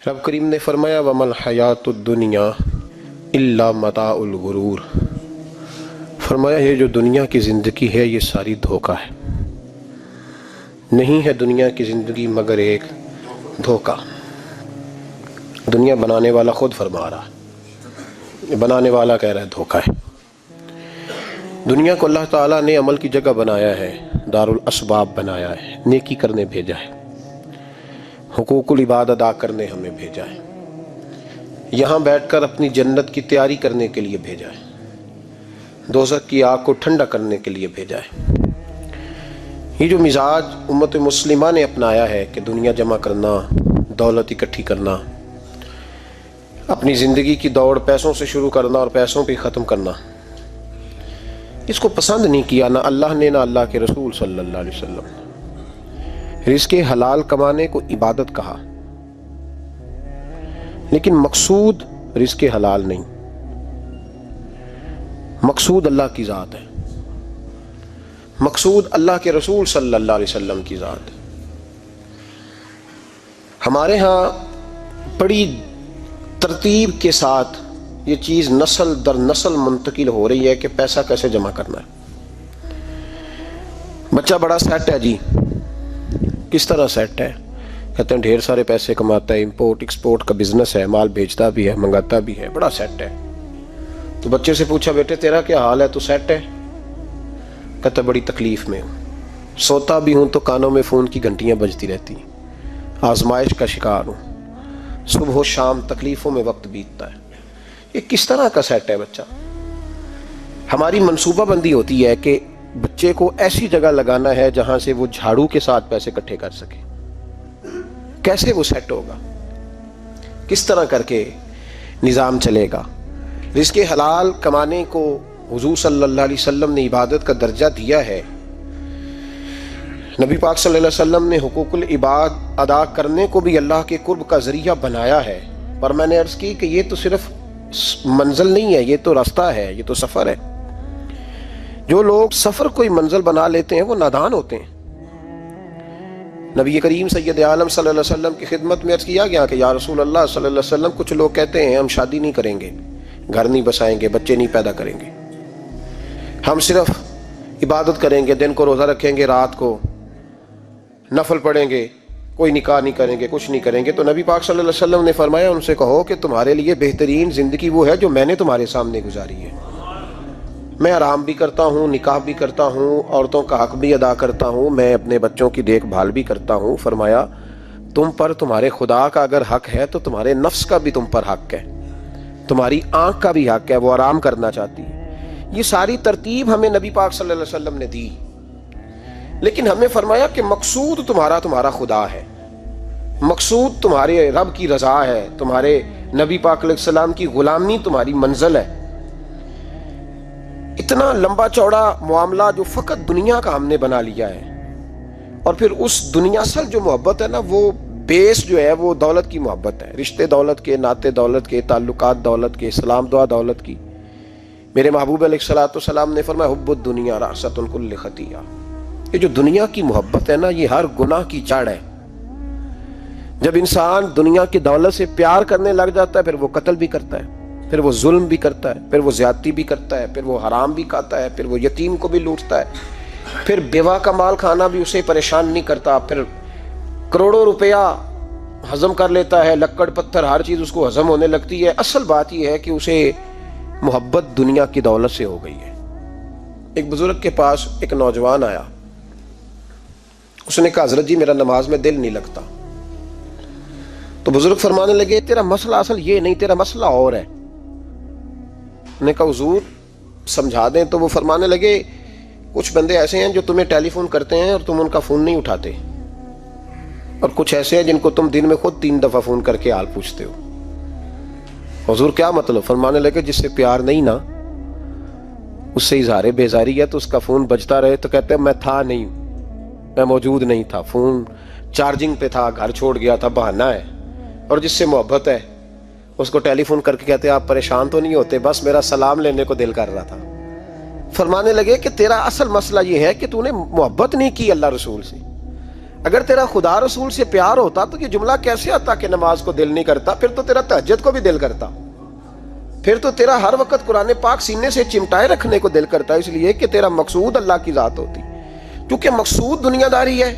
رب کریم نے فرمایا وَمَا الْحَيَاةُ الدُّنْيَا إِلَّا مَتَاعُ الْغُرُورِ، فرمایا یہ جو دنیا کی زندگی ہے یہ ساری دھوکہ ہے، نہیں ہے دنیا کی زندگی مگر ایک دھوکہ۔ دنیا بنانے والا خود فرما رہا ہے، بنانے والا کہہ رہا ہے دھوکہ ہے۔ دنیا کو اللہ تعالیٰ نے عمل کی جگہ بنایا ہے، دار الاسباب بنایا ہے، نیکی کرنے بھیجا ہے، حقوق العباد ادا کرنے ہمیں بھیجا ہے، یہاں بیٹھ کر اپنی جنت کی تیاری کرنے کے لیے بھیجا ہے، دوزخ کی آگ کو ٹھنڈا کرنے کے لیے بھیجا ہے۔ یہ جو مزاج امت مسلمہ نے اپنایا ہے کہ دنیا جمع کرنا، دولت اکٹھی کرنا، اپنی زندگی کی دوڑ پیسوں سے شروع کرنا اور پیسوں پہ ختم کرنا، اس کو پسند نہیں کیا نہ اللہ نے نہ اللہ کے رسول صلی اللہ علیہ وسلم نے۔ رزق حلال کمانے کو عبادت کہا، لیکن مقصود رزق حلال نہیں، مقصود اللہ کی ذات ہے، مقصود اللہ کے رسول صلی اللہ علیہ وسلم کی ذات ہے۔ ہمارے ہاں بڑی ترتیب کے ساتھ یہ چیز نسل در نسل منتقل ہو رہی ہے کہ پیسہ کیسے جمع کرنا ہے۔ بچہ بڑا سیٹ ہے جی، کس طرح سیٹ ہے؟ کہتے ہیں ڈھیر سارے پیسے کماتا ہے، امپورٹ ایکسپورٹ کا بزنس ہے، مال بھیجتا بھی ہے، منگاتا بھی ہے، بڑا سیٹ ہے۔ تو بچے سے پوچھا بیٹے تیرا کیا حال ہے، تو سیٹ ہے؟ کہتا بڑی تکلیف میں ہوں، سوتا بھی ہوں تو کانوں میں فون کی گھنٹیاں بجتی رہتی ہیں، آزمائش کا شکار ہوں، صبح و شام تکلیفوں میں وقت بیتتا ہے۔ یہ کس طرح کا سیٹ ہے بچہ؟ ہماری منصوبہ بندی ہوتی ہے کہ بچے کو ایسی جگہ لگانا ہے جہاں سے وہ جھاڑو کے ساتھ پیسے اکٹھے کر سکے۔ کیسے وہ سیٹ ہوگا؟ کس طرح کر کے نظام چلے گا؟ رزق حلال کمانے کو حضور صلی اللہ علیہ وسلم نے عبادت کا درجہ دیا ہے۔ نبی پاک صلی اللہ علیہ وسلم نے حقوق العباد ادا کرنے کو بھی اللہ کے قرب کا ذریعہ بنایا ہے، پر میں نے عرض کی کہ یہ تو صرف منزل نہیں ہے، یہ تو راستہ ہے، یہ تو سفر ہے۔ جو لوگ سفر کوئی منزل بنا لیتے ہیں وہ نادان ہوتے ہیں۔ نبی کریم سید عالم صلی اللہ علیہ وسلم کی خدمت میں عرض کیا گیا کہ یا رسول اللہ صلی اللہ علیہ وسلم، کچھ لوگ کہتے ہیں ہم شادی نہیں کریں گے، گھر نہیں بسائیں گے، بچے نہیں پیدا کریں گے، ہم صرف عبادت کریں گے، دن کو روزہ رکھیں گے، رات کو نفل پڑھیں گے، کوئی نکاح نہیں کریں گے، کچھ نہیں کریں گے۔ تو نبی پاک صلی اللہ علیہ وسلم نے فرمایا ان سے کہو کہ تمہارے لیے بہترین زندگی وہ ہے جو میں نے تمہارے سامنے گزاری ہے۔ میں آرام بھی کرتا ہوں، نکاح بھی کرتا ہوں، عورتوں کا حق بھی ادا کرتا ہوں، میں اپنے بچوں کی دیکھ بھال بھی کرتا ہوں۔ فرمایا تم پر تمہارے خدا کا اگر حق ہے تو تمہارے نفس کا بھی تم پر حق ہے، تمہاری آنکھ کا بھی حق ہے، وہ آرام کرنا چاہتی ہے۔ یہ ساری ترتیب ہمیں نبی پاک صلی اللہ علیہ وسلم نے دی، لیکن ہمیں فرمایا کہ مقصود تمہارا خدا ہے، مقصود تمہارے رب کی رضا ہے، تمہارے نبی پاک علیہ السلام کی غلامی تمہاری منزل ہے۔ اتنا لمبا چوڑا معاملہ جو فقط دنیا کا ہم نے بنا لیا ہے، اور پھر اس دنیا اصل جو محبت ہے نا، وہ بیس جو ہے وہ دولت کی محبت ہے، رشتے دولت کے، ناطے دولت کے، تعلقات دولت کے، سلام دعا دولت کی۔ میرے محبوب علیہ الصلوۃ والسلام نے فرمایا حب الدنیا رأسۃ کل خطیئہ، یہ جو دنیا کی محبت ہے نا یہ ہر گناہ کی جڑ ہے۔ جب انسان دنیا کی دولت سے پیار کرنے لگ جاتا ہے پھر وہ قتل بھی کرتا ہے، پھر وہ ظلم بھی کرتا ہے، پھر وہ زیادتی بھی کرتا ہے، پھر وہ حرام بھی کھاتا ہے، پھر وہ یتیم کو بھی لوٹتا ہے، پھر بیوہ کا مال کھانا بھی اسے پریشان نہیں کرتا، پھر کروڑوں روپیہ ہضم کر لیتا ہے، لکڑ پتھر ہر چیز اس کو ہضم ہونے لگتی ہے۔ اصل بات یہ ہے کہ اسے محبت دنیا کی دولت سے ہو گئی ہے۔ ایک بزرگ کے پاس ایک نوجوان آیا، اس نے کہا حضرت جی میرا نماز میں دل نہیں لگتا۔ تو بزرگ فرمانے لگے تیرا مسئلہ اصل یہ نہیں، تیرا مسئلہ اور ہے۔ نے کہا حضور سمجھا دیں۔ تو وہ فرمانے لگے کچھ بندے ایسے ہیں جو تمہیں ٹیلی فون کرتے ہیں اور تم ان کا فون نہیں اٹھاتے، اور کچھ ایسے ہیں جن کو تم دن میں خود 3 دفعہ فون کر کے حال پوچھتے ہو۔ حضور کیا مطلب؟ فرمانے لگے جس سے پیار نہیں نا، اس سے اظہار بیزاری ہے تو اس کا فون بجتا رہے تو کہتے ہیں میں تھا نہیں، میں موجود نہیں تھا، فون چارجنگ پہ تھا، گھر چھوڑ گیا تھا، بہانہ ہے۔ اور جس سے محبت ہے اس کو ٹیلی فون کر کے کہتے ہیں آپ پریشان تو نہیں ہوتے، بس میرا سلام لینے کو دل کر رہا تھا۔ فرمانے لگے کہ تیرا اصل مسئلہ یہ ہے کہ تو نے محبت نہیں کی اللہ رسول سے، اگر تیرا خدا رسول سے پیار ہوتا تو یہ جملہ کیسے آتا کہ نماز کو دل نہیں کرتا؟ پھر تو تیرا تہجد کو بھی دل کرتا، پھر تو تیرا ہر وقت قرآن پاک سینے سے چمٹائے رکھنے کو دل کرتا، اس لیے کہ تیرا مقصود اللہ کی ذات ہوتی، کیونکہ مقصود دنیا داری ہے،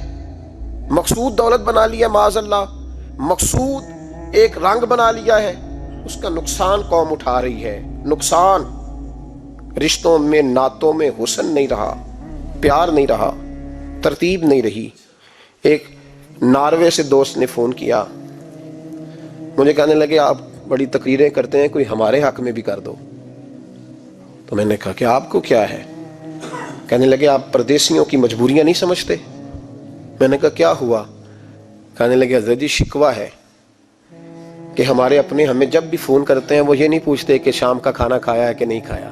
مقصود دولت بنا لیا معاذ اللہ، مقصود ایک رنگ بنا لیا ہے، اس کا نقصان قوم اٹھا رہی ہے، نقصان رشتوں میں نعتوں میں حسن نہیں رہا، پیار نہیں رہا، ترتیب نہیں رہی۔ ایک ناروے سے دوست نے فون کیا، مجھے کہنے لگے آپ بڑی تقریریں کرتے ہیں، کوئی ہمارے حق میں بھی کر دو۔ تو میں نے کہا کہ آپ کو کیا ہے؟ کہنے لگے آپ پردیسیوں کی مجبوریاں نہیں سمجھتے۔ میں نے کہا کیا ہوا؟ کہنے لگے حضرت جی شکوہ ہے کہ ہمارے اپنے ہمیں جب بھی فون کرتے ہیں وہ یہ نہیں پوچھتے کہ شام کا کھانا کھایا ہے کہ نہیں کھایا،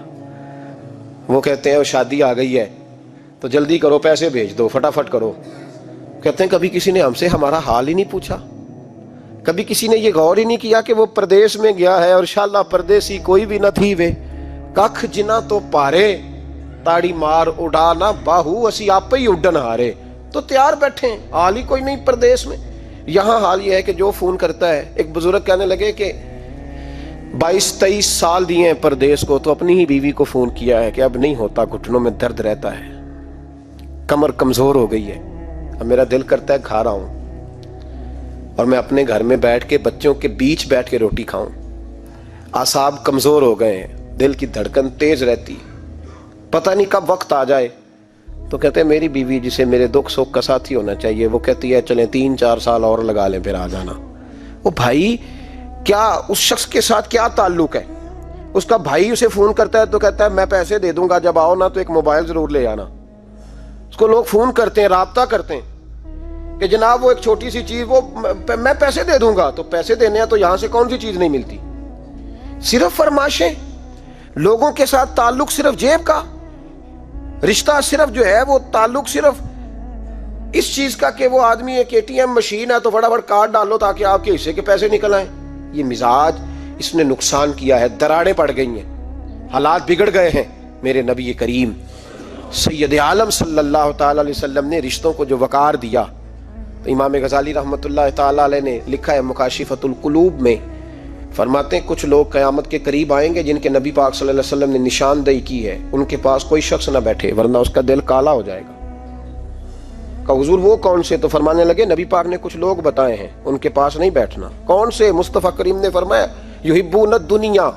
وہ کہتے ہیں وہ شادی آ گئی ہے تو جلدی کرو، پیسے بھیج دو، فٹافٹ کرو۔ کہتے ہیں کبھی کسی نے ہم سے ہمارا حال ہی نہیں پوچھا، کبھی کسی نے یہ غور ہی نہیں کیا کہ وہ پردیس میں گیا ہے، اور شاءاللہ پردیسی کوئی بھی نہ تھی وے ککھ جنا تو پارے تاڑی مار اڑانا باہو اسی آپ ہی اڈن ہارے۔ تو تیار بیٹھے ہیں، حال ہی کوئی نہیں پردیس میں۔ یہاں حال یہ ہے کہ جو فون کرتا ہے، ایک بزرگ کہنے لگے کہ 22-23 سال دیے ہیں پردیس کو، تو اپنی ہی بیوی کو فون کیا ہے کہ اب نہیں ہوتا، گھٹنوں میں درد رہتا ہے، کمر کمزور ہو گئی ہے، اب میرا دل کرتا ہے کھا رہا ہوں اور میں اپنے گھر میں بیٹھ کے بچوں کے بیچ بیٹھ کے روٹی کھاؤں، اعصاب کمزور ہو گئے ہیں، دل کی دھڑکن تیز رہتی، پتہ نہیں کب وقت آ جائے۔ تو کہتے ہیں میری بیوی جسے میرے دکھ سکھ کا ساتھی ہونا چاہیے، وہ کہتی ہے چلیں 3-4 سال اور لگا لیں پھر آ جانا۔ وہ بھائی کیا اس شخص کے ساتھ کیا تعلق ہے؟ اس کا بھائی اسے فون کرتا ہے تو کہتا ہے میں پیسے دے دوں گا، جب آؤ نا تو ایک موبائل ضرور لے آنا۔ اس کو لوگ فون کرتے ہیں، رابطہ کرتے ہیں کہ جناب وہ ایک چھوٹی سی چیز، وہ میں پیسے دے دوں گا، تو پیسے دینے ہیں تو یہاں سے کون سی چیز نہیں ملتی؟ صرف فرمائشیں، لوگوں کے ساتھ تعلق صرف جیب کا، رشتہ صرف جو ہے وہ تعلق صرف اس چیز کا کہ وہ آدمی ایک ATM مشین ہے تو فٹافٹ کارڈ ڈالو تاکہ آپ کے حصے کے پیسے نکل آئیں۔ یہ مزاج اس نے نقصان کیا ہے، دراڑیں پڑ گئی ہیں، حالات بگڑ گئے ہیں۔ میرے نبی کریم سید عالم صلی اللہ تعالی علیہ وسلم نے رشتوں کو جو وقار دیا، تو امام غزالی رحمۃ اللہ تعالی علیہ نے لکھا ہے مکاشفۃ القلوب میں، فرماتے ہیں کچھ لوگ قیامت کے قریب آئیں گے جن کے نبی پاک صلی اللہ علیہ وسلم نے نشاندہی کی ہے، ان کے پاس کوئی شخص نہ بیٹھے ورنہ اس کا دل کالا ہو جائے گا۔ کہا حضور وہ کون سے؟ تو فرمانے لگے نبی پاک نے کچھ لوگ بتائے ہیں، ان کے پاس نہیں بیٹھنا۔ کون سے؟ مصطفیٰ کریم نے فرمایا یحبون الدنیا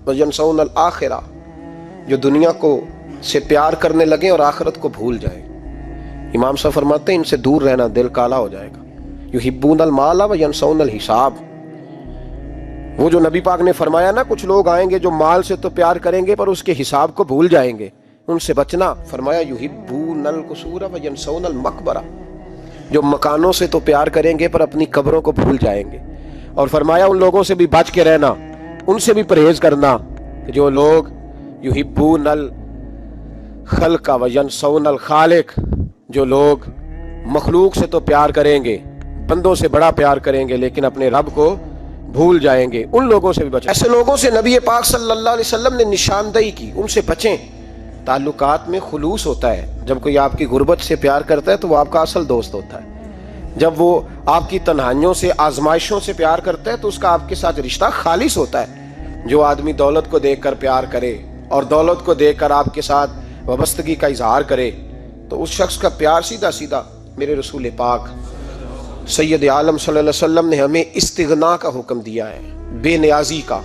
وینسون الآخرہ، جو دنیا کو سے پیار کرنے لگے اور آخرت کو بھول جائے۔ امام صاحب فرماتے ہیں ان سے دور رہنا، دل کالا ہو جائے گا۔ یحبون المال وینسون الحساب، وہ جو نبی پاک نے فرمایا نا کچھ لوگ آئیں گے جو مال سے تو پیار کریں گے پر اس کے حساب کو بھول جائیں گے، ان سے بچنا۔ فرمایا یحبون القصور وینسون المقبرہ، جو مکانوں سے تو پیار کریں گے پر اپنی قبروں کو بھول جائیں گے۔ اور فرمایا ان لوگوں سے بھی بچ کے رہنا، ان سے بھی پرہیز کرنا جو لوگ یحبون الخلق وینسون الخالق، جو لوگ مخلوق سے تو پیار کریں گے، بندوں سے بڑا پیار کریں گے لیکن اپنے رب کو بھول جائیں گے، ان لوگوں سے بھی بچیں۔ ایسے لوگوں سے نبی پاک صلی اللہ علیہ وسلم نے نشاندہی کی، ان سے بچیں۔ تعلقات میں خلوص ہوتا ہے، جب کوئی آپ کی غربت سے پیار کرتا ہے تو وہ آپ کا اصل دوست ہوتا ہے، جب وہ آپ کی تنہائیوں سے آزمائشوں سے پیار کرتا ہے تو اس کا آپ کے ساتھ رشتہ خالص ہوتا ہے۔ جو آدمی دولت کو دیکھ کر پیار کرے اور دولت کو دیکھ کر آپ کے ساتھ وابستگی کا اظہار کرے تو اس شخص کا پیار سیدھا سیدھا، میرے رسول پاک سید عالم صلی اللہ علیہ وسلم نے ہمیں استغنا کا حکم دیا ہے، بے نیازی کا۔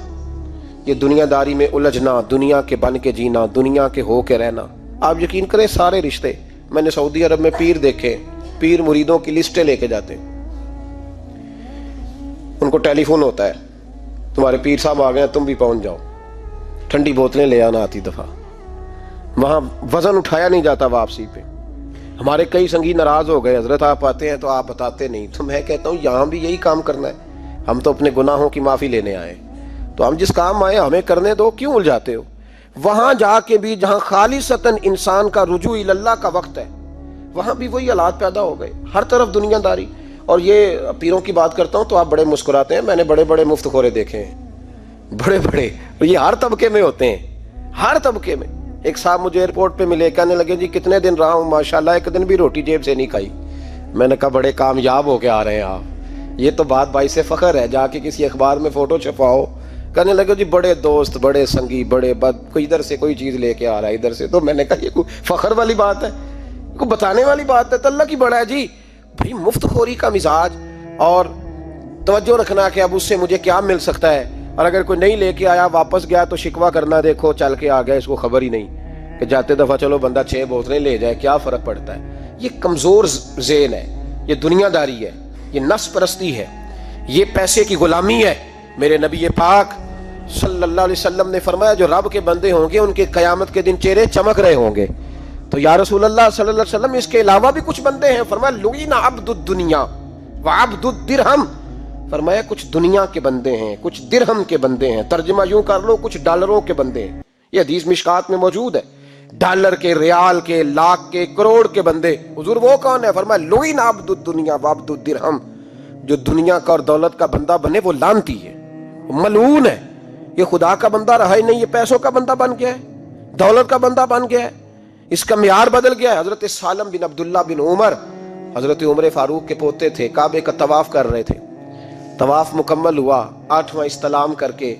یہ دنیا داری میں الجھنا، دنیا کے بن کے جینا، دنیا کے ہو کے رہنا، آپ یقین کریں سارے رشتے، میں نے سعودی عرب میں پیر دیکھے، پیر مریدوں کی لسٹیں لے کے جاتے، ان کو ٹیلی فون ہوتا ہے تمہارے پیر صاحب آ گئے تم بھی پہنچ جاؤ، ٹھنڈی بوتلیں لے آنا آتی دفعہ، وہاں وزن اٹھایا نہیں جاتا واپسی پہ۔ ہمارے کئی سنگی ناراض ہو گئے، حضرت آپ آتے ہیں تو آپ بتاتے نہیں، تو میں کہتا ہوں یہاں بھی یہی کام کرنا ہے، ہم تو اپنے گناہوں کی معافی لینے آئے، تو ہم جس کام آئے ہمیں کرنے دو، کیوں الجھاتے ہو؟ وہاں جا کے بھی جہاں خالصتاً انسان کا رجوع اللہ کا وقت ہے، وہاں بھی وہی حالات پیدا ہو گئے، ہر طرف دنیا داری۔ اور یہ پیروں کی بات کرتا ہوں تو آپ بڑے مسکراتے ہیں، میں نے بڑے بڑے مفت خورے دیکھے ہیں، بڑے بڑے، یہ ہر طبقے میں ہوتے ہیں، ہر طبقے میں۔ ایک صاحب مجھے ایئرپورٹ پہ ملے، کہنے لگے جی کتنے دن رہا ہوں، ماشاءاللہ ایک دن بھی روٹی جیب سے نہیں کھائی۔ میں نے کہا بڑے کامیاب ہو کے آ رہے ہیں آپ، یہ تو بات باعث فخر ہے، جا کے کسی اخبار میں فوٹو چھپاؤ۔ کہنے لگے جی بڑے دوست، بڑے سنگی، بڑے کوئی ادھر سے کوئی چیز لے کے آ رہا ہے ادھر سے۔ تو میں نے کہا یہ کوئی فخر والی بات ہے، کوئی بتانے والی بات ہے؟ تو اللہ کی بڑا ہے جی بھائی، مفت خوری کا مزاج، اور توجہ رکھنا کہ اب اس سے مجھے کیا مل سکتا ہے، اور اگر کوئی نہیں لے کے آیا واپس گیا تو شکوہ کرنا، دیکھو چل کے آ گیا، اس کو خبر ہی نہیں کہ جاتے دفعہ چلو بندہ 6 بوتلیں لے جائے، کیا فرق پڑتا ہے۔ یہ کمزور ذہن ہے، یہ دنیا داری ہے، یہ نفس پرستی ہے، یہ پیسے کی غلامی ہے۔ میرے نبی پاک صلی اللہ علیہ وسلم نے فرمایا جو رب کے بندے ہوں گے ان کے قیامت کے دن چہرے چمک رہے ہوں گے۔ تو یا رسول اللہ صلی اللہ علیہ وسلم اس کے علاوہ بھی کچھ بندے ہیں؟ فرمایا لعین عبد الدنیا وعبد الدرہم، فرمایا کچھ دنیا کے بندے ہیں، کچھ درہم کے بندے ہیں، ترجمہ یوں کر لو کچھ ڈالروں کے بندے ہیں۔ یہ حدیث مشکات میں موجود ہے، ڈالر کے، ریال کے، لاکھ کے، کروڑ کے بندے۔ حضور وہ کون ہے؟ فرمایا لعین عبد الدنیا وعبد الدرہم، جو دنیا کا اور دولت کا بندہ بنے وہ لعنتی ہے، ملعون ہے۔ یہ خدا کا بندہ رہا ہی نہیں، یہ پیسوں کا بندہ بن گیا ہے، دولت کا بندہ بن گیا ہے، اس کا معیار بدل گیا ہے۔ حضرت سالم بن عبداللہ بن عمر، حضرت عمر فاروق کے پوتے تھے، کعبے کا طواف کر رہے تھے۔ طواف مکمل ہوا، 8واں استلام کر کے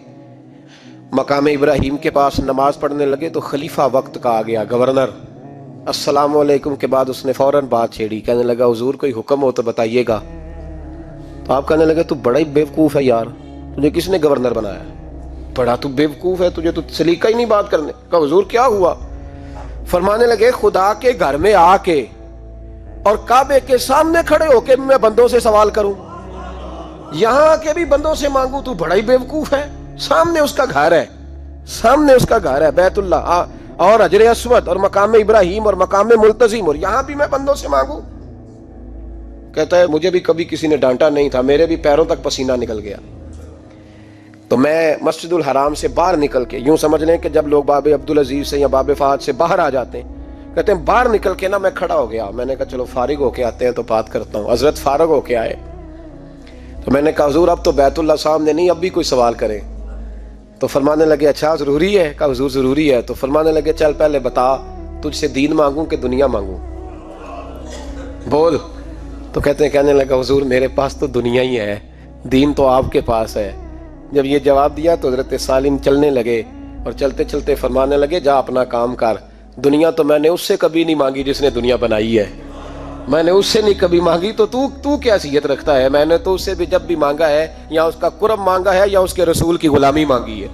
مقام ابراہیم کے پاس نماز پڑھنے لگے تو خلیفہ وقت کا آ گیا، گورنر۔ السلام علیکم کے بعد اس نے فوراً بات چھیڑی، کہنے لگا حضور کوئی حکم ہو تو بتائیے گا۔ تو آپ کہنے لگے تو بڑا ہی بیوقوف ہے یار، تجھے کس نے گورنر بنایا؟ بڑا تو بیوقوف ہے، تجھے تو سلیقہ ہی نہیں بات کرنے کا۔ حضور کیا ہوا؟ فرمانے لگے خدا کے گھر میں آ کے اور کعبے کے سامنے کھڑے ہو کے میں بندوں سے سوال کروں، یہاں آ کے بھی بندوں سے مانگوں، تو بڑا ہی بیوقوف ہے۔ سامنے اس کا گھر ہے، سامنے اس کا گھر ہے بیت اللہ اور حجر اسود اور مقام ابراہیم اور مقام ملتزم، اور یہاں بھی میں بندوں سے مانگوں؟ کہتا ہے مجھے بھی کبھی کسی نے ڈانٹا نہیں تھا، میرے بھی پیروں تک پسینہ نکل گیا۔ تو میں مسجد الحرام سے باہر نکل کے، یوں سمجھ لیں کہ جب لوگ باب عبدالعزیز سے یا باب فہد سے باہر آ جاتے ہیں، کہتے ہیں باہر نکل کے نا میں کھڑا ہو گیا، میں نے کہا چلو فارغ ہو کے آتے ہیں تو بات کرتا ہوں۔ حضرت فارغ ہو کے آئے تو میں نے کہا حضور اب تو بیت اللہ سامنے نہیں، اب بھی کوئی سوال کرے؟ تو فرمانے لگے اچھا ضروری ہے؟ کہا حضور ضروری ہے۔ تو فرمانے لگے چل پہلے بتا تجھ سے دین مانگوں کہ دنیا مانگوں، بول۔ تو کہنے لگا حضور میرے پاس تو دنیا ہی ہے، دین تو آپ کے پاس ہے۔ جب یہ جواب دیا تو حضرت سالم چلنے لگے، اور چلتے چلتے فرمانے لگے جا اپنا کام کر، دنیا تو میں نے اس سے کبھی نہیں مانگی جس نے دنیا بنائی ہے، میں نے اس سے نہیں کبھی مانگی، تو تو کیا حیثیت رکھتا ہے؟ میں نے تو اس سے بھی جب بھی مانگا ہے یا اس کا قرب مانگا ہے یا اس کے رسول کی غلامی مانگی ہے،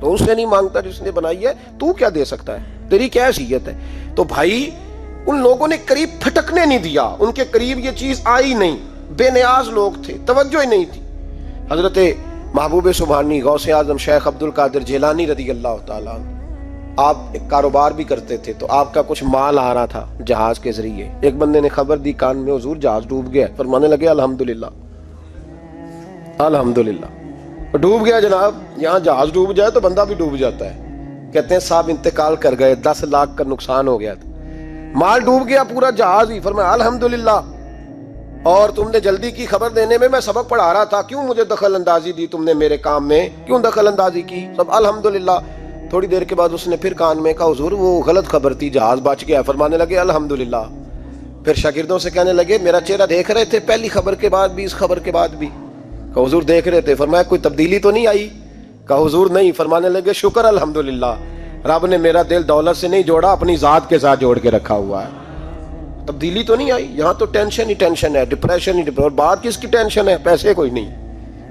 تو اس سے نہیں مانگتا جس نے بنائی ہے، تو کیا دے سکتا ہے؟ تیری کیا حیثیت ہے؟ تو بھائی ان لوگوں نے قریب پھٹکنے نہیں دیا، ان کے قریب یہ چیز آئی نہیں، بے نیاز لوگ تھے، توجہ ہی نہیں تھی۔ حضرت محبوب سبحانی غوث اعظم شیخ عبد القادر جیلانی رضی اللہ تعالیٰ عنہ، آپ ایک کاروبار بھی کرتے تھے، تو آپ کا کچھ مال آ رہا تھا جہاز کے ذریعے۔ ایک بندے نے خبر دی کان میں حضور جہاز ڈوب گیا، فرمانے لگے الحمدللہ الحمدللہ، ڈوب گیا جناب، یہاں جہاز ڈوب جائے تو بندہ بھی ڈوب جاتا ہے۔ کہتے ہیں صاحب انتقال کر گئے، 10 لاکھ کا نقصان ہو گیا تھا، مال ڈوب گیا پورا جہاز ہی۔ فرمایا الحمدللہ، اور تم نے جلدی کی خبر دینے میں سبق پڑھا رہا تھا، کیوں مجھے دخل اندازی دی تم نے میرے کام میں، کیوں دخل اندازی کی؟ سب الحمدللہ۔ تھوڑی دیر کے بعد اس نے پھر کان میں کہا حضور وہ غلط خبر تھی، جہاز بچ گیا۔ فرمانے لگے الحمدللہ۔ پھر شاگردوں سے کہنے لگے میرا چہرہ دیکھ رہے تھے پہلی خبر کے بعد بھی، اس خبر کے بعد بھی؟ کہا حضور دیکھ رہے تھے۔ فرمایا کوئی تبدیلی تو نہیں آئی؟ کہا حضور نہیں۔ فرمانے لگے شکر الحمدللہ، رب نے میرا دل دولت سے نہیں جوڑا، اپنی ذات کے ساتھ جوڑ کے رکھا ہوا ہے، تبدیلی تو نہیں آئی۔ یہاں تو ٹینشن ہی ٹینشن ہے، ڈپریشن ہی ڈپریشن، اور بات کس کی ٹینشن ہے؟ پیسے کوئی نہیں،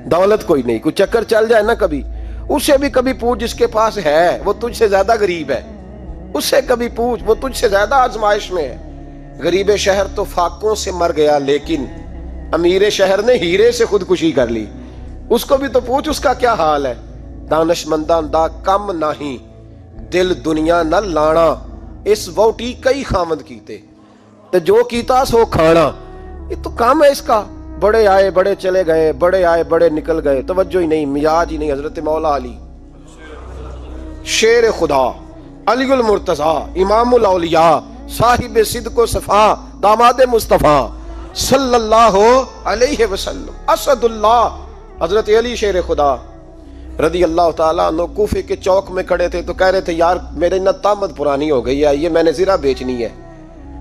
دولت کوئی نہیں، کوئی چکر چل جائے نا کبھی، اس سے بھی کبھی پوچھ جس کے پاس ہے وہ تجھ سے زیادہ غریب ہے، اس سے کبھی پوچھ وہ تجھ سے زیادہ آزمائش میں ہے۔ غریب شہر تو فاقوں سے مر گیا، لیکن امیر شہر نے ہیرے سے خودکشی کر لی، اس کو بھی تو پوچھ اس کا کیا حال ہے۔ دانش مندان دا کم نہیں، دل دنیا نہ لانا، اس ووٹی کئی خامد کیتے، تو جو کیتا سو کھانا۔ یہ تو کام ہے اس کا، بڑے آئے بڑے چلے گئے، بڑے آئے بڑے نکل گئے، توجہ ہی نہیں، مزاج ہی نہیں۔ حضرت مولا علی شیر خدا، علی المرتضی، امام الاولیاء، صاحب صدق و صفا، داماد مصطفیٰ صلی اللہ علیہ وسلم، اسد اللہ، حضرت علی شیر خدا رضی اللہ تعالیٰ عنہ کوفے کے چوک میں کھڑے تھے تو کہہ رہے تھے یار میرے نہ طامت پرانی ہو گئی ہے، یہ میں نے زرہ بیچنی ہے۔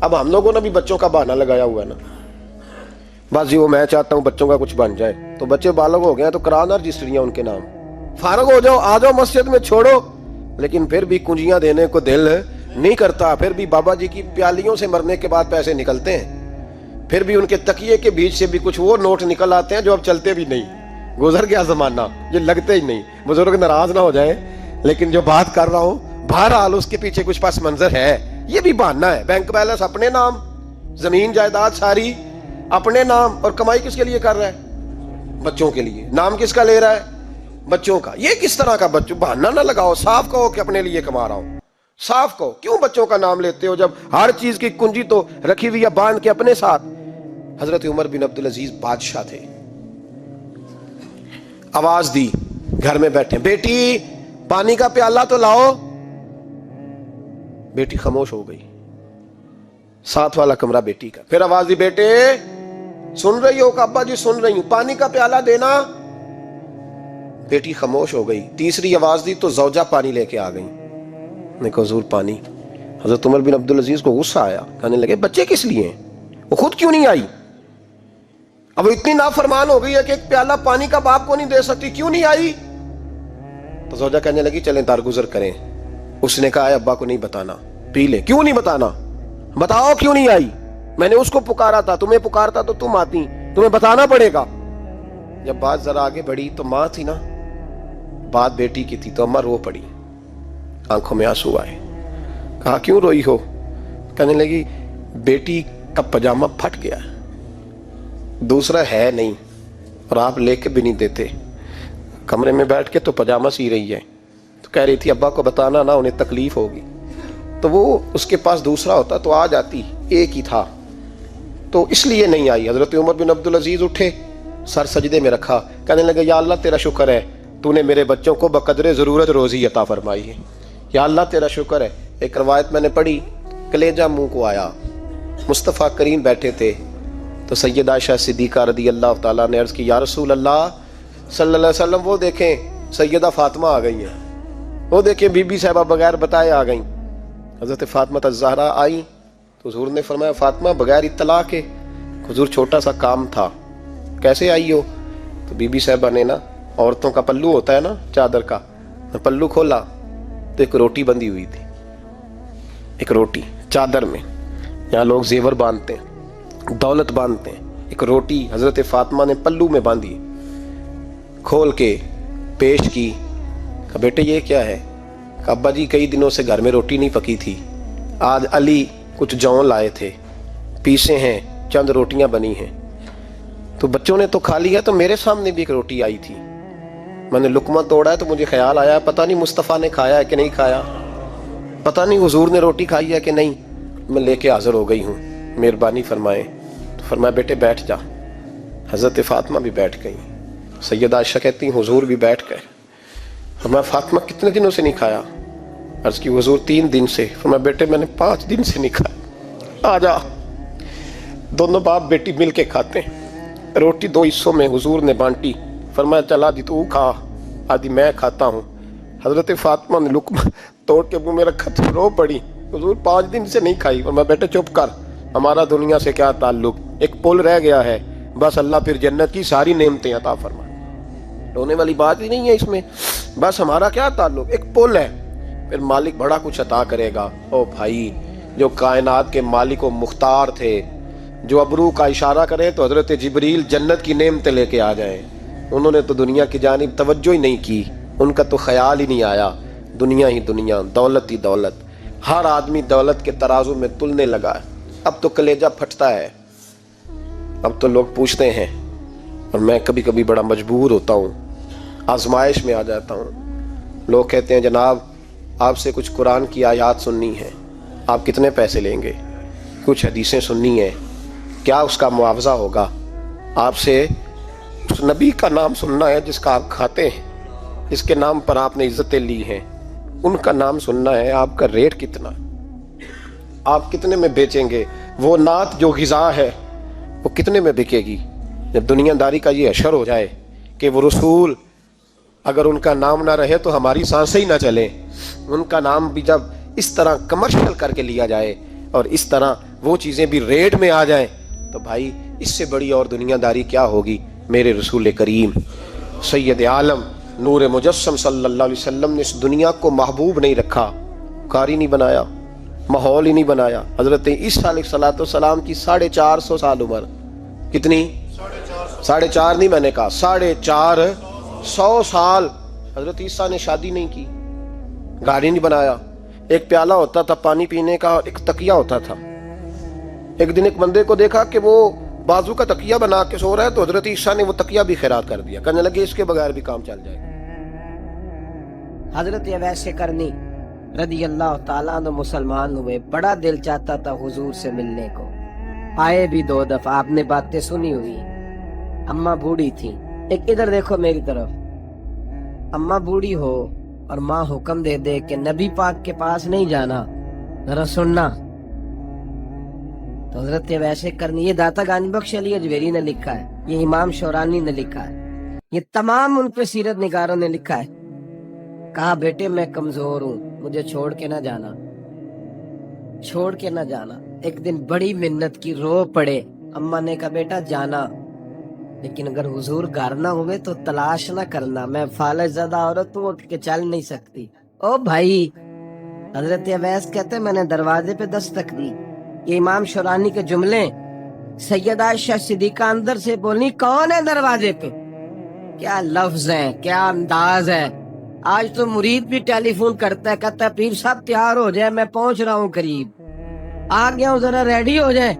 اب ہم لوگوں نے بھی بچوں کا بہانہ لگایا ہوا ہے نا، بس جی وہ میں چاہتا ہوں بچوں کا کچھ بن جائے، تو بچے بالغ ہو گئے ہیں تو کرانا رجسٹریاں ان کے نام، فارغ ہو جاؤ، آ جاؤ مسجد میں چھوڑو، لیکن پھر بھی کنجیاں دینے کو دل نہیں کرتا، پھر بھی بابا جی کی پیالیوں سے مرنے کے بعد پیسے نکلتے ہیں، پھر بھی ان کے تکیے کے بیچ سے بھی کچھ وہ نوٹ نکل آتے ہیں جو اب چلتے بھی نہیں، گزر گیا زمانہ، یہ لگتے ہی نہیں، بزرگ ناراض نہ ہو جائیں، لیکن جو بات کر رہا ہوں بہرحال اس کے پیچھے کچھ پس منظر ہے، یہ بھی بہانہ ہے، بینک بیلنس اپنے نام، زمین جائیداد ساری اپنے نام، اور کمائی کس کے لیے کر رہا ہے؟ بچوں کے لیے، نام کس کا لے رہا ہے؟ بچوں کا۔ یہ کس طرح کا بچوں؟ بہانہ نہ لگاؤ، صاف کہو کہ اپنے لیے کما رہا ہوں، صاف کہو، کیوں بچوں کا نام لیتے ہو جب ہر چیز کی کنجی تو رکھی ہوئی ہے باندھ کے اپنے ساتھ؟ حضرت عمر بن عبدالعزیز بادشاہ تھے، آواز دی، گھر میں بیٹھے، بیٹی پانی کا پیالہ تو لاؤ، بیٹی خاموش ہو گئی، ساتھ والا کمرہ بیٹی کا، پھر آواز دی، بیٹے سن رہی ہو کہ ابا جی سن رہی ہوں، پانی کا پیالہ دینا، بیٹی خاموش ہو گئی، تیسری آواز دی تو زوجہ پانی لے کے آ گئی، نے کہا حضور پانی۔ حضرت عمر بن عبدالعزیز کو غصہ آیا، کہنے لگے بچے کس لیے ہیں، وہ خود کیوں نہیں آئی؟ اب وہ اتنی نافرمان ہو گئی ہے کہ ایک پیالہ پانی کا باپ کو نہیں دے سکتی، کیوں نہیں آئی؟ تو زوجہ کہنے لگی چلیں درگزر کریں۔ اس نے کہا ابا کو نہیں بتانا، پی لے، کیوں نہیں بتانا؟ بتاؤ کیوں نہیں آئی؟ میں نے اس کو پکارا تھا، تمہیں پکارتا تو تم آتی، تمہیں بتانا پڑے گا۔ جب بات ذرا آگے بڑھی تو ماں تھی نا، بات بیٹی کی تھی، تو اماں رو پڑی، آنکھوں میں آنسو آئے، کہا کیوں روئی ہو؟ کہنے لگی بیٹی کا پجامہ پھٹ گیا، دوسرا ہے نہیں، اور آپ لے کے بھی نہیں دیتے، کمرے میں بیٹھ کے تو پجامہ سی رہی ہے، تو کہہ رہی تھی ابا کو بتانا نا، انہیں تکلیف ہوگی، تو وہ اس کے پاس دوسرا ہوتا تو آ جاتی، ایک ہی تھا، تو اس لیے نہیں آئی۔ حضرت عمر بن عبدالعزیز اٹھے، سر سجدے میں رکھا، کہنے لگے یا اللہ تیرا شکر ہے، تو نے میرے بچوں کو بقدر ضرورت روزی عطا فرمائی ہے، یا اللہ تیرا شکر ہے۔ ایک روایت میں نے پڑھی، کلیجہ منہ کو آیا، مصطفیٰ کریم بیٹھے تھے، تو سیدہ عائشہ صدیقہ رضی اللہ تعالیٰ نے عرض کی یا رسول اللہ صلی اللہ علیہ وسلم، وہ دیکھیں سیدہ فاطمہ آ گئی ہیں، وہ دیکھیں بی بی صاحبہ بغیر بتائے آ گئیں۔ حضرت فاطمہ الزہرا آئی تو حضور نے فرمایا فاطمہ بغیر اطلاع کے؟ حضور چھوٹا سا کام تھا۔ کیسے آئی ہو؟ تو بی بی صاحبہ نے نا، عورتوں کا پلو ہوتا ہے نا چادر کا، پلو کھولا تو ایک روٹی بندھی ہوئی تھی، ایک روٹی چادر میں، یہاں لوگ زیور باندھتے ہیں، دولت باندھتے ہیں، ایک روٹی حضرت فاطمہ نے پلو میں باندھی، کھول کے پیش کی، کہا بیٹے یہ کیا ہے؟ کہا ابا جی کئی دنوں سے گھر میں روٹی نہیں پکی تھی، آج علی کچھ جون لائے تھے، پیسے ہیں، چند روٹیاں بنی ہیں، تو بچوں نے تو کھا لیا، تو میرے سامنے بھی ایک روٹی آئی تھی، میں نے لقمہ توڑا ہے تو مجھے خیال آیا پتہ نہیں مصطفیٰ نے کھایا ہے کہ نہیں کھایا، پتہ نہیں حضور نے روٹی کھائی ہے کہ نہیں، میں لے کے حاضر ہو گئی ہوں، مہربانی فرمائیں۔ تو فرمایا بیٹے بیٹھ جا۔ حضرت فاطمہ بھی بیٹھ گئی، سیدہ عائشہ کہتی ہیں حضور بھی بیٹھ گئے۔ فرمایا فاطمہ کتنے دنوں سے نہیں کھایا؟ عرض کی حضور 3 دن سے۔ فرمایا بیٹے میں نے 5 دن سے نہیں کھایا، آ جا۔ دونوں باپ بیٹی مل کے کھاتے ہیں، روٹی 2 حصوں میں حضور نے بانٹی، فرمایا چل آدھی تو کھا، آدھی میں کھاتا ہوں۔ حضرت فاطمہ نے لقمہ توڑ کے منہ میں رکھا تو رو پڑی، حضور 5 دن سے نہیں کھائی۔ فرمایا بیٹے چپ کر، ہمارا دنیا سے کیا تعلق، ایک پل رہ گیا ہے، بس اللہ پھر جنت کی ساری نعمتیں عطا فرمائے، رونے والی بات ہی نہیں ہے اس میں، بس ہمارا کیا تعلق، ایک پل ہے، پھر مالک بڑا کچھ عطا کرے گا۔ او بھائی، جو کائنات کے مالک و مختار تھے، جو ابرو کا اشارہ کرے تو حضرت جبریل جنت کی نعمتیں لے کے آ جائیں، انہوں نے تو دنیا کی جانب توجہ ہی نہیں کی، ان کا تو خیال ہی نہیں آیا، دنیا ہی دنیا، دولت ہی دولت، ہر آدمی دولت کے ترازو میں تلنے لگا ہے۔ اب تو کلیجہ پھٹتا ہے، اب تو لوگ پوچھتے ہیں، اور میں کبھی کبھی بڑا مجبور ہوتا ہوں، آزمائش میں آ جاتا ہوں، لوگ کہتے ہیں جناب آپ سے کچھ قرآن کی آیات سننی ہے، آپ کتنے پیسے لیں گے؟ کچھ حدیثیں سننی ہیں، کیا اس کا معاوضہ ہوگا؟ آپ سے اس نبی کا نام سننا ہے جس کا آپ کھاتے ہیں، جس کے نام پر آپ نے عزتیں لی ہیں، ان کا نام سننا ہے، آپ کا ریٹ کتنا، آپ کتنے میں بیچیں گے؟ وہ نعت جو غذا ہے وہ کتنے میں بکے گی؟ جب دنیا داری کا یہ حشر ہو جائے کہ وہ رسول اگر ان کا نام نہ رہے تو ہماری سانسیں ہی نہ چلیں، ان کا نام بھی جب اس طرح کمرشل کر کے لیا جائے اور اس طرح وہ چیزیں بھی ریٹ میں آ جائیں تو بھائی اس سے بڑی اور دنیا داری کیا ہوگی. میرے رسول کریم سید عالم نور مجسم صلی اللہ علیہ وسلم نے اس دنیا کو محبوب نہیں رکھا, کاری نہیں بنایا, ماحول ہی نہیں بنایا. حضرت عیسیٰ علیہ الصلوۃ والسلام کی 450 سال عمر, کتنی؟ 4.5 نہیں, میں نے کہا 450 سال. حضرت عیسیٰ نے شادی نہیں کی, گاڑی نہیں بنایا, ایک پیالہ ہوتا تھا پانی پینے کا اور ایک تکیہ ہوتا تھا. ایک دن ایک بندے کو دیکھا کہ وہ بازو کا تکیہ بنا کے سو رہا ہے, تو حضرت عیسیٰ نے وہ تکیہ بھی خیرات کر دیا, کہنے لگے اس کے بغیر بھی کام چل جائے گا. حضرت اویس کرنی رضی اللہ تعالیٰ عنہ مسلمان ہوئے, بڑا دل چاہتا تھا حضور سے ملنے کو. آئے بھی 2 دفعہ, آپ نے باتیں سنی ہوئی. اماں بوڑھی تھی, ایک ادھر دیکھو میری طرف. اماں بوڑھی ہو اور ماں حکم دے دے کہ نبی پاک کے پاس نہیں جانا, ذرا سننا. تو حضرت ویسے کرنی, یہ داتا گانج بخش علی اجویری نے لکھا ہے, یہ امام شورانی نے لکھا ہے, یہ تمام ان پہ سیرت نگاروں نے لکھا ہے. کہا بیٹے میں کمزور ہوں, مجھے چھوڑ کے نہ جانا, چھوڑ کے نہ جانا. ایک دن بڑی منت کی, رو پڑے. اماں نے کہا بیٹا جانا, لیکن اگر حضور گھر نہ ہوئے تو تلاش نہ کرنا, میں فالج زدہ عورت ہوں, اٹھ کے چل نہیں سکتی. او بھائی, حضرت اویس کہتے میں نے دروازے پہ دستک دی. یہ امام شورانی کے جملے. سیدہ عائشہ صدیقہ اندر سے بولی کون ہے دروازے پہ؟ کیا لفظ ہیں, کیا انداز ہے. آج تو مرید بھی ٹیلی فون کرتا ہے, کہتا ہے پیر صاحب تیار ہو جائے, میں پہنچ رہا ہوں, قریب آ گیا ہوں, ذرا ریڈی ہو جائے.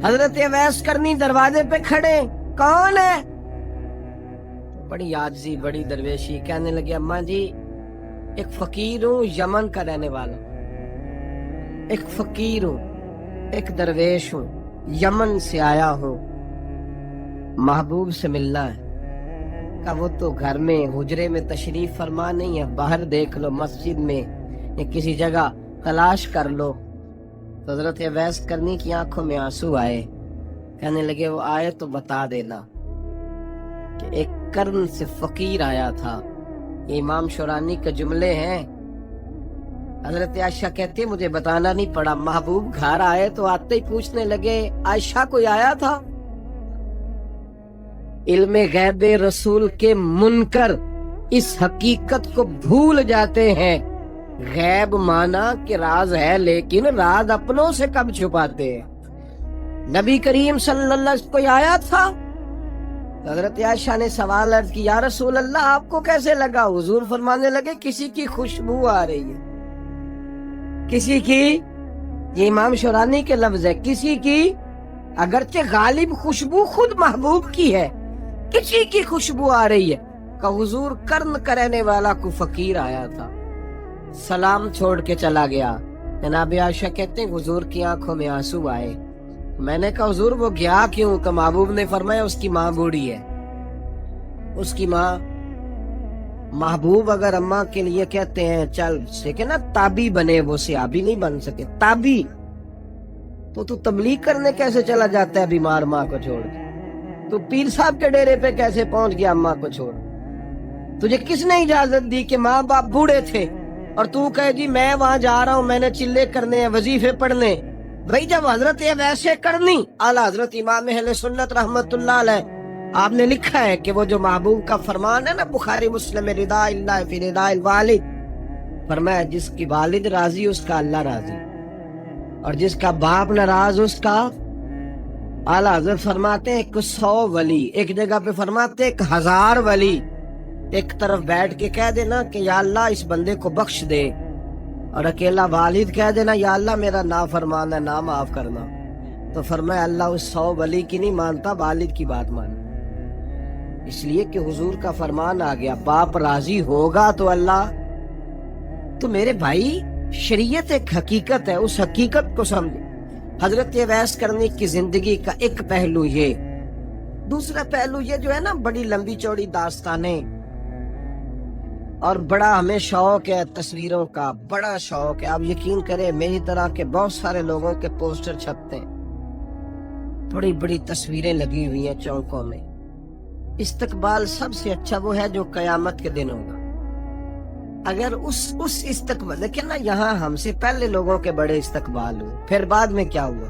حضرت اویس کرنی دروازے پہ کھڑے, کون ہے؟ بڑی عاجزی, بڑی درویشی, کہنے لگے اماں جی ایک فقیر ہوں, یمن کا رہنے والا, ایک فقیر ہوں, ایک درویش ہوں, یمن سے آیا ہوں, محبوب سے ملنا ہے. کہ وہ تو گھر میں حجرے میں تشریف فرما نہیں ہے, باہر دیکھ لو, مسجد میں یا کسی جگہ تلاش کر لو. تو حضرت اویس کرنی کی آنکھوں میں آنسو آئے, کہنے لگے وہ آئے تو بتا دینا کہ ایک کرن سے فقیر آیا تھا. یہ امام شورانی کے جملے ہیں. حضرت عائشہ کہتے ہیں مجھے بتانا نہیں پڑا, محبوب گھر آئے تو آتے ہی پوچھنے لگے عائشہ کوئی آیا تھا؟ علم غیب رسول کے منکر اس حقیقت کو بھول جاتے ہیں. غیب مانا کہ راز ہے, لیکن راز اپنوں سے کب چھپاتے ہیں. نبی کریم صلی اللہ علیہ وسلم کوئی آیا تھا؟ حضرت عائشہ نے سوال عرض کی یا رسول اللہ آپ کو کیسے لگا؟ حضور فرمانے لگے کسی کی خوشبو آ رہی ہے, کسی کی, یہ امام شورانی کے لفظ ہے, کسی کی, اگرچہ غالب خوشبو خود محبوب کی ہے, کسی کی خوشبو آ رہی ہے. کہ حضور کرن کرنے والا کو فقیر آیا تھا, سلام چھوڑ کے چلا گیا. جناب عائشہ کہتے ہیں حضور کی آنکھوں میں آنسو آئے. میں نے کہا حضور وہ گیا کیوں؟ کہ محبوب نے فرمایا اس کی ماں بوڑھی ہے, اس کی ماں. محبوب اگر اماں کے لیے کہتے ہیں چل سیکھے نا تابی بنے, وہ صحابی نہیں بن سکے, تابی, تو تبلیغ کرنے کیسے چلا جاتا ہے بیمار ماں کو چھوڑ کے؟ تو پیر صاحب کے ڈیرے پہ کیسے پہنچ گیا اماں کو چھوڑ؟ تجھے کس نے اجازت دی کہ ماں باپ بوڑھے تھے اور تو کہے جی میں وہاں جا رہا ہوں, میں نے چلے کرنے ہیں, وظیفے پڑھنے؟ بھائی جب حضرت ویسے کرنی اعلیٰ حضرت امام اہل سنت رحمت اللہ علیہ, آپ نے لکھا ہے کہ وہ جو محبوب کا فرمان ہے نا بخاری مسلم, رضا اللہ فی رضا الوالد, فرمایا جس کی والد راضی اس کا اللہ راضی, اور جس کا باپ ناراض اس کا. اعلیٰ حضرت فرماتے ہیں 100 ولی, ایک جگہ پہ فرماتے ہیں 1000 ولی ایک طرف بیٹھ کے کہہ دینا کہ یا اللہ اس بندے کو بخش دے, اور اکیلا والد کہہ دینا یا اللہ میرا نافرمان ہے نہ معاف کرنا. تو فرمایا اللہ اس 100 ولی کی نہیں مانتا, والد کی بات مانا. اس لیے کہ حضور کا فرمان آ گیا باپ راضی ہوگا تو اللہ. تو میرے بھائی شریعت ایک حقیقت ہے, اس حقیقت کو سمجھ. حضرت اویس کرنی کی زندگی کا ایک پہلو یہ, دوسرا پہلو یہ جو ہے نا بڑی لمبی چوڑی داستانیں, اور بڑا ہمیں شوق ہے تصویروں کا, بڑا شوق ہے. آپ یقین کریں میری طرح کے بہت سارے لوگوں کے پوسٹر چھپتے ہیں, بڑی بڑی تصویریں لگی ہوئی ہیں چوکوں میں. استقبال سب سے اچھا وہ ہے جو قیامت کے دن ہوگا. اگر اس استقبال, دیکھیں نا یہاں ہم سے پہلے لوگوں کے بڑے استقبال ہوئے, پھر بعد میں کیا ہوا,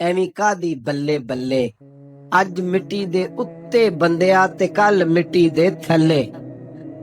ਐਵੇਂ ਕਾਦੀ ਬੱਲੇ ਬੱਲੇ। ਅੱਜ ਮਿੱਟੀ ਦੇ ਉੱਤੇ ਬੰਦਿਆ ਤੇ ਕੱਲ ਮਿੱਟੀ ਦੇ ਥੱਲੇ।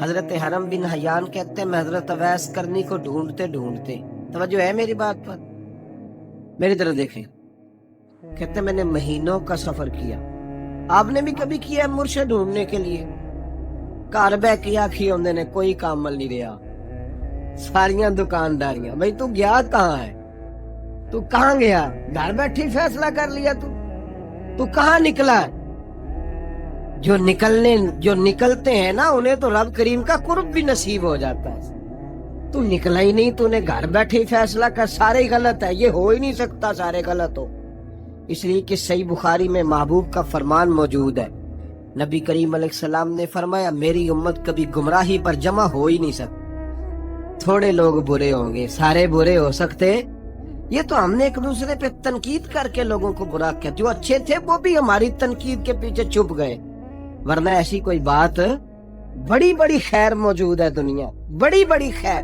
حضرت حرم بن حیان کہتے ہیں میں حضرت اویس کرنی کو ڈھونڈتے ڈھونڈتے، توجہ ہے میری بات پر، میری طرف دیکھیں، کہتے ہیں میں نے مہینوں کا سفر کیا، آپ نے بھی کبھی کیا ہے مرشد ڈھونڈنے کے لیے؟ گھر بہ کیا کھی ہوندے نے، کوئی کام مل نہیں رہا، ساریاں دکانداریاں، بھئی تو گیا کہاں ہے؟ تو کہاں گیا؟ گھر بیٹھی فیصلہ کر لیا تو کہاں نکلا ہے؟ جو نکلتے ہیں نا انہیں تو رب کریم کا قرب بھی نصیب ہو جاتا ہے۔ تو نکلا ہی نہیں، تو نے گھر بیٹھے فیصلہ کر سارے غلط ہے، یہ ہو ہی نہیں سکتا سارے غلط ہو۔ اس لیے کہ صحیح بخاری میں محبوب کا فرمان موجود ہے، نبی کریم علیہ السلام نے فرمایا میری امت کبھی گمراہی پر جمع ہو ہی نہیں سکتی، تھوڑے لوگ برے ہوں گے، سارے برے ہو سکتے؟ یہ تو ہم نے ایک دوسرے پہ تنقید کر کے لوگوں کو برا کیا، جو اچھے تھے وہ بھی ہماری تنقید کے پیچھے چھپ گئے، ورنہ ایسی کوئی بات، بڑی بڑی خیر موجود ہے دنیا، بڑی بڑی خیر۔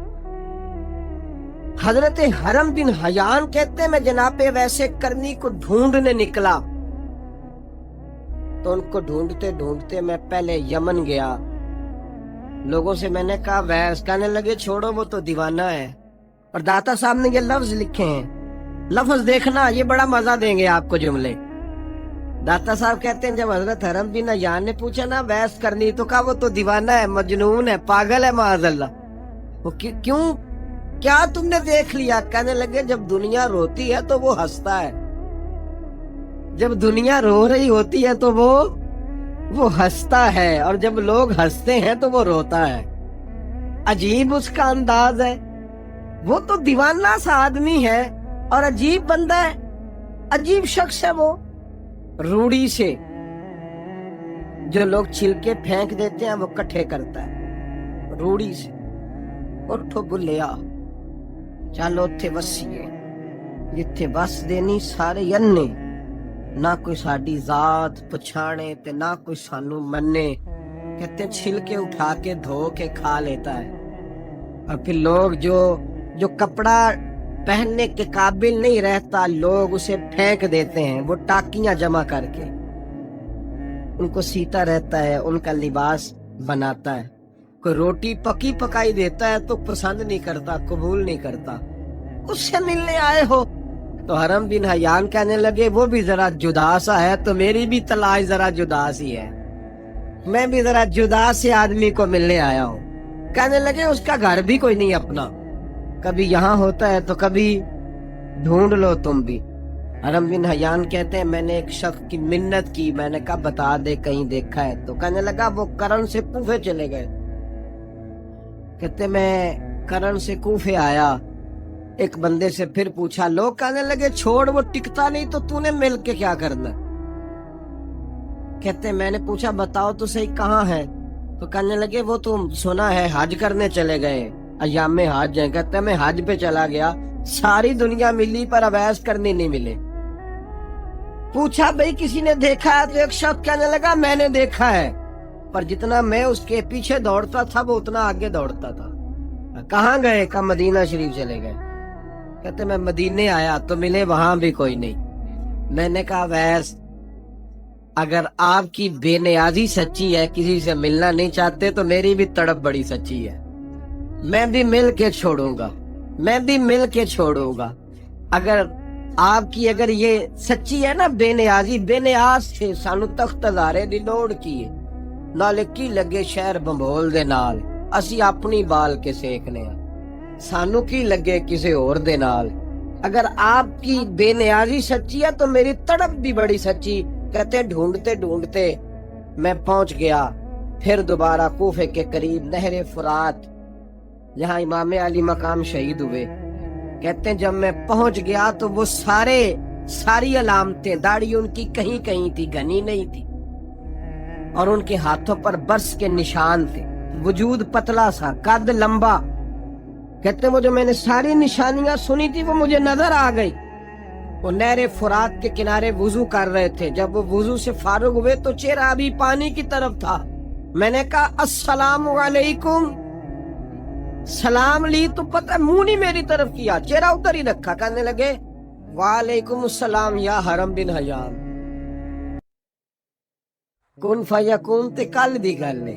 حضرت حرم بن حیان کہتے ہیں میں جناب ویسے کرنی کو ڈھونڈنے نکلا، تو ان کو ڈھونڈتے ڈھونڈتے میں پہلے یمن گیا، لوگوں سے میں نے کہا ویس، کہنے لگے چھوڑو وہ تو دیوانہ ہے، اور داتا صاحب نے یہ لفظ لکھے ہیں، لفظ دیکھنا یہ بڑا مزہ دیں گے آپ کو جملے۔ داتا صاحب کہتے ہیں جب حضرت حرم بن حیان نے پوچھا نا ویس کرنی، تو کہا وہ تو دیوانہ ہے، مجنون ہے، پاگل ہے معاذ اللہ۔ وہ کیوں، کیا تم نے دیکھ لیا؟ کہنے لگے جب دنیا روتی ہے تو وہ ہنستا ہے، جب دنیا رو رہی ہوتی ہے تو وہ ہنستا ہے، اور جب لوگ ہنستے ہیں تو وہ روتا ہے۔ عجیب اس کا انداز ہے، وہ تو دیوانہ سا آدمی ہے اور عجیب بندہ ہے، عجیب شخص ہے وہ۔ روڑی سے جو لوگ چھلکے پھینک دیتے ہیں وہ کٹھے کرتا ہے، روڑی سے۔ اٹھو بلیا چلو تھے وسیے جتھے بس دینی سارے ینے، نہ کوئی ساڈی ذات پچھانے تے نہ کوئی سانو منے، کہتے ہیں چھلکے اٹھا کے دھو کے کھا لیتا ہے۔ اور پھر لوگ جو کپڑا پہننے کے قابل نہیں رہتا لوگ اسے پھینک دیتے ہیں، وہ ٹاکیاں جمع کر کے ان کو سیتا رہتا ہے، ان کا لباس بناتا ہے۔ کوئی روٹی پکی پکائی دیتا ہے تو پسند نہیں کرتا، قبول نہیں کرتا، اس سے ملنے آئے ہو۔ تو حرم بن حیان کہنے لگے وہ بھی ذرا جدا سا ہے تو میری بھی تلاش ذرا جدا سی ہے، میں بھی ذرا جدا سے آدمی کو ملنے آیا ہوں۔ کہنے لگے اس کا گھر بھی کوئی نہیں اپنا، کبھی یہاں ہوتا ہے تو کبھی ڈھونڈ لو تم بھی۔ حرم بن حیان کہتے ہیں میں نے ایک شخص کی منت کی، میں نے کہا بتا دے کہیں دیکھا ہے، تو کہنے لگا وہ کرن سے کوفے چلے گئے۔ کہتے میں کرن سے کوفے آیا، ایک بندے سے پھر پوچھا، لوگ کہنے لگے چھوڑ وہ ٹکتا نہیں تو تو نے مل کے کیا کرنا؟ کہتے میں نے پوچھا بتاؤ تو صحیح کہاں ہے؟ تو کہنے لگے وہ تو سنا ہے حج کرنے چلے گئے، ایام میں حج ہیں۔ کہتے میں حج پہ چلا گیا، ساری دنیا ملی پر اویس کرنی نہیں ملے۔ پوچھا بھئی کسی نے دیکھا ہے؟ تو ایک شخص کہنے لگا میں نے دیکھا ہے، پر جتنا میں اس کے پیچھے دوڑتا تھا وہ اتنا آگے دوڑتا تھا۔ کہاں گئے؟ کہا مدینہ شریف چلے گئے۔ کہتے میں مدینے آیا تو ملے وہاں بھی کوئی نہیں۔ میں نے کہا ویس اگر آپ کی بے نیازی سچی ہے، کسی سے ملنا نہیں چاہتے، تو میری بھی تڑپ بڑی سچی ہے، میں بھی مل کے چھوڑوں گا، میں بھی مل کے چھوڑوں گا۔ اگر آپ کی اگر یہ سچی ہے نا بے نیازی، بے نیاز سے سانو تخت ہزارے دی لوڑ کی ہے، نالے کی لگے شہر بمبول دے نال، اسی اپنی بال کے سیکھنے ہیں، سانو کی لگے کسی اور دے نال۔ اگر آپ کی بے نیازی سچی ہے تو میری تڑپ بھی بڑی سچی۔ کہتے ڈھونڈتے ڈھونڈتے میں پہنچ گیا، پھر دوبارہ کوفے کے قریب نہر فرات جہاں امام علی مقام شہید ہوئے۔ کہتے ہیں جب میں پہنچ گیا تو وہ ساری علامتیں، داڑھی ان کی کہیں کہیں تھی، گھنی نہیں تھی، اور ان کے ہاتھوں پر برس کے نشان تھے، وجود پتلا سا، قد لمبا۔ کہتے ہیں وہ جو میں نے ساری نشانیاں سنی تھی وہ مجھے نظر آ گئی۔ وہ نہر فرات کے کنارے وضو کر رہے تھے، جب وہ وضو سے فارغ ہوئے تو چہرہ ابھی پانی کی طرف تھا۔ میں نے کہا السلام علیکم، سلام لی تو پتہ منہ نہیں میری طرف کیا، چہرہ ادھر ہی رکھا۔ کہنے لگے وعلیکم السلام یا حرم بن حیان، کن فیکون تے کل دی گل نے،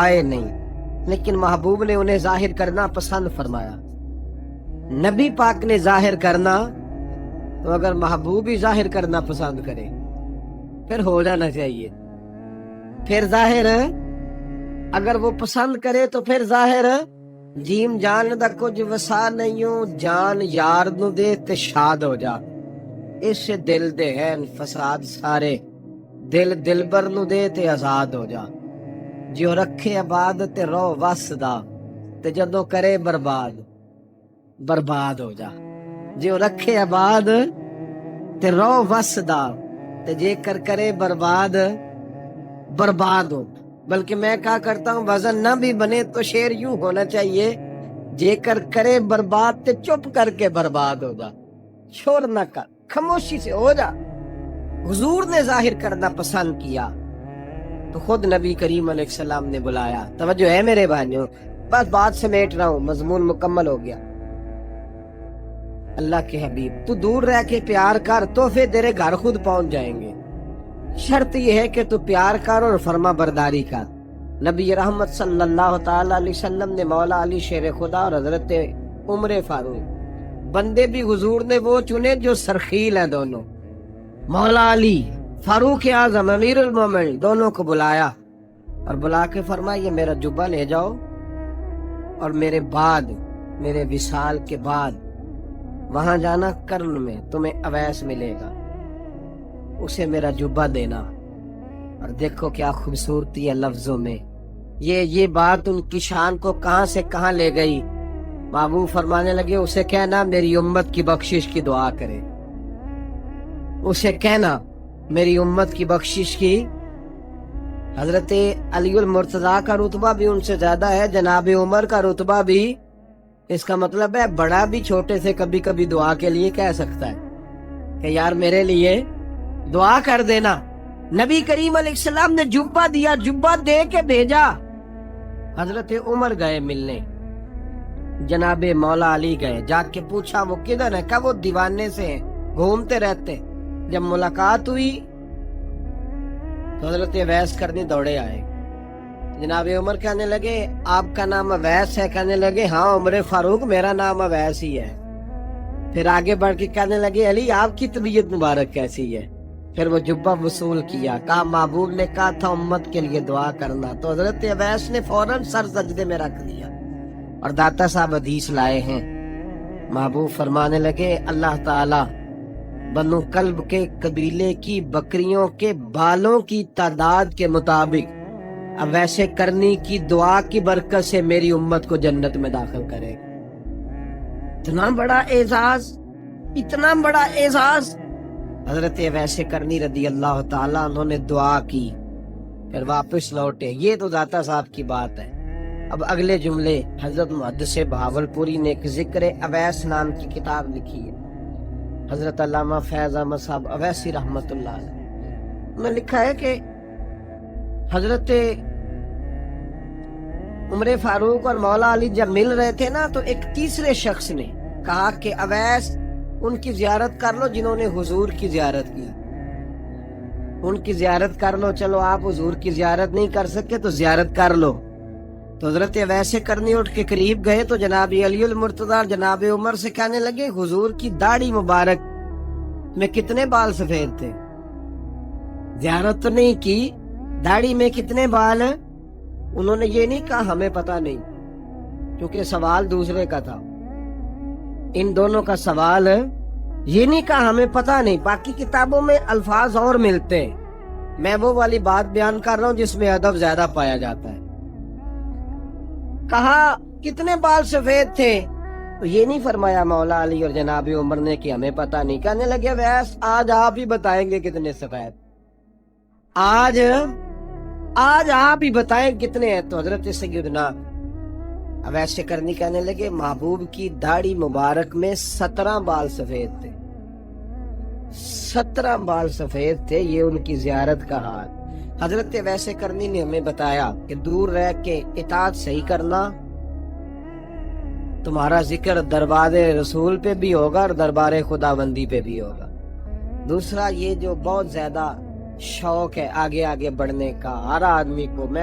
آئے نہیں، لیکن محبوب نے انہیں ظاہر کرنا پسند فرمایا۔ نبی پاک نے ظاہر کرنا، تو اگر محبوب ہی ظاہر کرنا پسند کرے پھر ہو جانا چاہیے۔ پھر ظاہر اگر وہ پسند کرے تو پھر ظاہر جیم جان دا کچھ وسا نہیں، جان یار نو دے تے شاد ہو جا، اس سے دل دے ہیں فساد سارے، دل دلبر نو دے تے آزاد ہو جا، جو رکھے آباد تے رو وسدا تے جدو کرے برباد برباد ہو جا، جو رکھے آباد تے رو وسدا تے جے کر کرے برباد برباد ہو۔ بلکہ میں کہا کرتا ہوں وزن نہ بھی بنے تو شعر یوں ہونا چاہیے، جے کر کرے برباد تے چپ کر کے برباد ہو جا، شور نہ کر، خاموشی سے ہو جا۔ حضور نے ظاہر کرنا پسند کیا تو خود نبی کریم علیہ السلام نے بلایا۔ توجہ ہے میرے بھائیوں، بس بات سمیٹ رہا ہوں، مضمون مکمل ہو گیا۔ اللہ کے حبیب تو دور رہ کے پیار کر، تحفے تیرے گھر خود پہنچ جائیں گے، شرط یہ ہے کہ تو پیار کر اور فرما برداری کر۔ نبی رحمت صلی اللہ تعالی علیہ وسلم نے مولا علی شیر خدا اور حضرت عمر فاروق، بندے بھی حضور نے وہ چنے جو سرخیل ہیں دونوں، مولا علی فاروق اعظم امیر المومنین، دونوں کو بلایا اور بلا کے فرمایا یہ میرا جبہ لے جاؤ اور میرے بعد، میرے وصال کے بعد وہاں جانا کرن میں تمہیں اویس ملے گا، اسے میرا جبہ دینا۔ اور دیکھو کیا خوبصورتی ہے لفظوں میں، یہ بات ان کی شان کو کہاں سے کہاں لے گئی۔ بابو فرمانے لگے اسے کہنا میری امت کی بخشش کی دعا کرے، اسے کہنا میری امت کی بخشش کی۔ حضرت علی المرتضیٰ کا رتبہ بھی ان سے زیادہ ہے، جناب عمر کا رتبہ بھی، اس کا مطلب ہے بڑا بھی چھوٹے سے کبھی کبھی دعا کے لیے کہہ سکتا ہے کہ یار میرے لیے دعا کر دینا۔ نبی کریم علیہ السلام نے جبہ دیا، جبہ دے کے بھیجا۔ حضرت عمر گئے ملنے، جناب مولا علی گئے، جا کے پوچھا وہ کدھر ہے، کہا وہ دیوانے سے ہیں، گھومتے رہتے۔ جب ملاقات ہوئی تو حضرت اویس کرنی دوڑے آئے، جناب عمر کہنے لگے آپ کا نام اویس ہے؟ کہنے لگے ہاں عمر فاروق میرا نام اویس ہی ہے۔ پھر آگے بڑھ کے کہنے لگے علی آپ کی طبیعت مبارک کیسی ہے؟ پھر وہ جبہ وصول کیا، کہا محبوب نے کہا تھا امت کے لیے دعا کرنا، تو حضرت اویس نے فوراً سر سجدے میں رکھ دیا۔ اور داتا صاحب حدیث لائے ہیں، محبوب فرمانے لگے اللہ تعالی بنو کلب کے قبیلے کی بکریوں کے بالوں کی تعداد کے مطابق اویس کرنی کی دعا کی برکت سے میری امت کو جنت میں داخل کرے۔ اتنا بڑا اعزاز، اتنا بڑا اعزاز۔ حضرت اویس کرنی رضی اللہ تعالیٰ انہوں نے دعا کی، پھر واپس لوٹے۔ یہ تو داتا صاحب کی بات ہے۔ اب اگلے جملے حضرت محدث بہاولپوری نے ایک ذکر اویس نام کی کتاب لکھی ہے، حضرت علامہ فیض احمد صاحب اویسی رحمت اللہ علیہ، انہوں نے لکھا ہے کہ حضرت عمر فاروق اور مولا علی جب مل رہے تھے نا تو ایک تیسرے شخص نے کہا کہ اویس ان کی زیارت کر لو جنہوں نے حضور کی زیارت کی، ان کی زیارت کر لو، چلو آپ حضور کی زیارت نہیں کر سکے تو زیارت کر لو۔ تو حضرت اویس کرنی اٹھ کے قریب گئے تو جناب علی المرتضیٰ اور جناب عمر سے کہنے لگے حضور کی داڑھی مبارک میں کتنے بال سفید تھے؟ زیارت تو نہیں کی، داڑھی میں کتنے بال ہیں؟ انہوں نے یہ نہیں کہا ہمیں پتہ نہیں، کیونکہ سوال دوسرے کا تھا، ان دونوں کا سوال ہے، یہ نہیں کہا ہمیں پتہ نہیں۔ باقی کتابوں میں الفاظ اور ملتے ہیں، میں وہ والی بات بیان کر رہا ہوں جس میں ادب زیادہ پایا جاتا ہے۔ کہا کتنے بال سفید تھے؟ تو یہ نہیں فرمایا مولا علی اور جناب عمر نے کہ ہمیں پتہ نہیں۔ کہنے لگے ویس آج آپ ہی بتائیں گے کتنے سفید، آج آپ ہی بتائیں کتنے ہیں۔ تو حضرت سیدنا اویس کرنی کہنے لگے محبوب کی داڑھی مبارک میں 17 بال سفید تھے، 17 بال سفید تھے، یہ ان کی زیارت کا حال۔ حضرت اویس کرنی نے ہمیں بتایا کہ دور رہ کے اطاعت صحیح کرنا، تمہارا ذکر دربار رسول پہ بھی ہوگا اور دربار خداوندی پہ بھی ہوگا۔ دوسرا یہ جو بہت زیادہ شوق ہے آگے آگے بڑھنے کا ہر آدمی کو، میں